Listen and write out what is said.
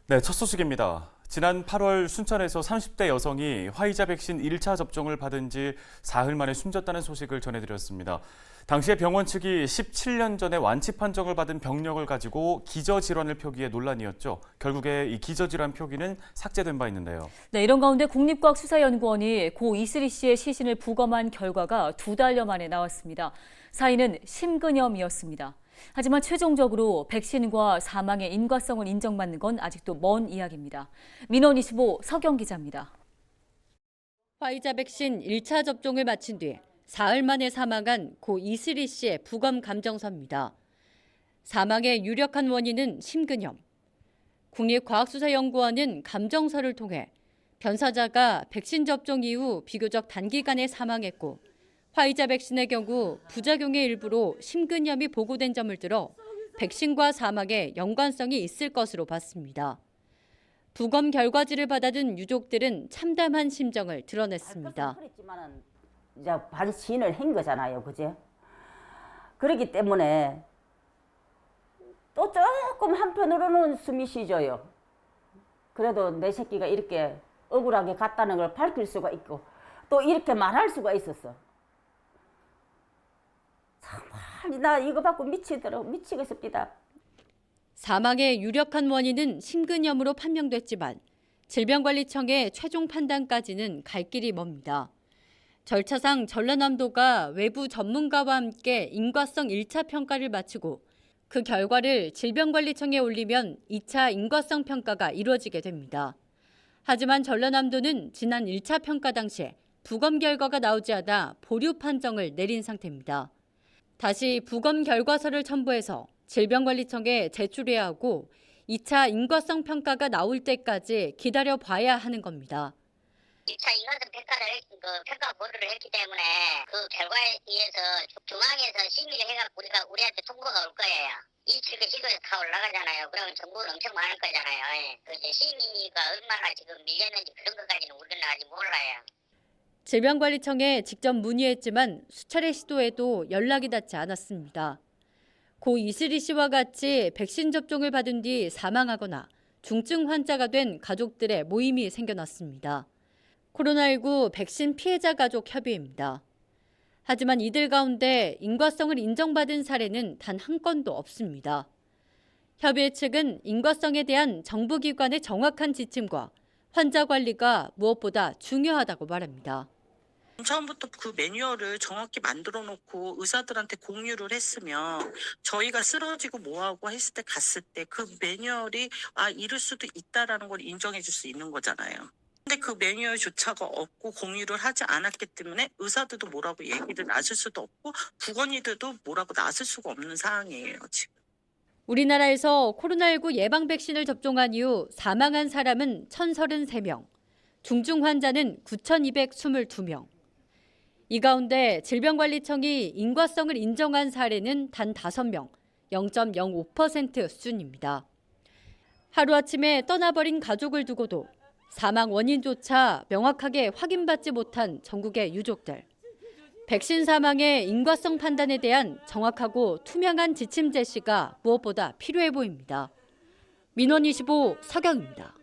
네, 첫 소식입니다. 지난 8월 순천에서 30대 여성이 화이자 백신 1차 접종을 받은 지 사흘 만에 숨졌다는 소식을 전해드렸습니다. 당시에 병원 측이 17년 전에 완치 판정을 받은 병력을 가지고 기저질환을 표기해 논란이었죠. 결국에 이 기저질환 표기는 삭제된 바 있는데요. 네, 이런 가운데 국립과학수사연구원이 고 이슬희 씨의 시신을 부검한 결과가 2달여 만에 나왔습니다. 사인은 심근염이었습니다. 하지만 최종적으로 백신과 사망의 인과성을 인정받는 건 아직도 먼 이야기입니다. 민원 25 서경 기자입니다. 화이자 백신 1차 접종을 마친 뒤 사흘 만에 사망한 고 이슬희 씨의 부검 감정서입니다. 사망의 유력한 원인은 심근염. 국립과학수사연구원은 감정서를 통해 변사자가 백신 접종 이후 비교적 단기간에 사망했고 화이자 백신의 경우 부작용의 일부로 심근염이 보고된 점을 들어 백신과 사망에 연관성이 있을 것으로 봤습니다. 부검 결과지를 받아든 유족들은 참담한 심정을 드러냈습니다. 이제 반신을 한 거잖아요, 그제? 그렇기 때문에 또 조금 한편으로는 숨이 쉬져요. 그래도 내 새끼가 이렇게 억울하게 갔다는 걸 밝힐 수가 있고 또 이렇게 말할 수가 있었어. 정말 나 이거 받고 미치겠습니다. 사망의 유력한 원인은 심근염으로 판명됐지만 질병관리청의 최종 판단까지는 갈 길이 멉니다. 절차상 전라남도가 외부 전문가와 함께 인과성 1차 평가를 마치고 그 결과를 질병관리청에 올리면 2차 인과성 평가가 이루어지게 됩니다. 하지만 전라남도는 지난 1차 평가 당시에 부검 결과가 나오지 않아 보류 판정을 내린 상태입니다. 다시 부검 결과서를 첨부해서 질병관리청에 제출해야 하고 2차 인과성 평가가 나올 때까지 기다려 봐야 하는 겁니다. 2차 인과성 평가 보류를 했기 때문에 그 결과에 의해서 중앙에서 심의를 해갖고 우리한테 통보가 올 거예요. 이측에 시도에서 다 올라가잖아요. 그러면 정보는 엄청 많을 거잖아요. 예. 그 이제 심의가 얼마나 지금 밀렸는지 그런 것까지는 우리는 아직 몰라요. 질병관리청에 직접 문의했지만 수차례 시도해도 연락이 닿지 않았습니다. 고 이슬희 씨와 같이 백신 접종을 받은 뒤 사망하거나 중증 환자가 된 가족들의 모임이 생겨났습니다. 코로나19 백신 피해자 가족 협의회입니다. 하지만 이들 가운데 인과성을 인정받은 사례는 단 한 건도 없습니다. 협의회 측은 인과성에 대한 정부기관의 정확한 지침과 환자 관리가 무엇보다 중요하다고 말합니다. 처음부터 그 매뉴얼을 정확히 만들어 놓고 의사들한테 공유를 했으면 저희가 쓰러지고 뭐하고 했을 때 갔을 때 그 매뉴얼이 이럴 수도 있다라는 걸 인정해 줄 수 있는 거잖아요. 근데 그 매뉴얼조차가 없고 공유를 하지 않았기 때문에 의사들도 뭐라고 얘기를 나설 수도 없고 보건의들도 뭐라고 나설 수가 없는 상황이에요, 지금. 우리나라에서 코로나19 예방 백신을 접종한 이후 사망한 사람은 1,033명, 중증 환자는 9,222명. 이 가운데 질병관리청이 인과성을 인정한 사례는 단 5명, 0.05% 수준입니다. 하루아침에 떠나버린 가족을 두고도 사망 원인조차 명확하게 확인받지 못한 전국의 유족들. 백신 사망의 인과성 판단에 대한 정확하고 투명한 지침 제시가 무엇보다 필요해 보입니다. 민원 25 서경입니다.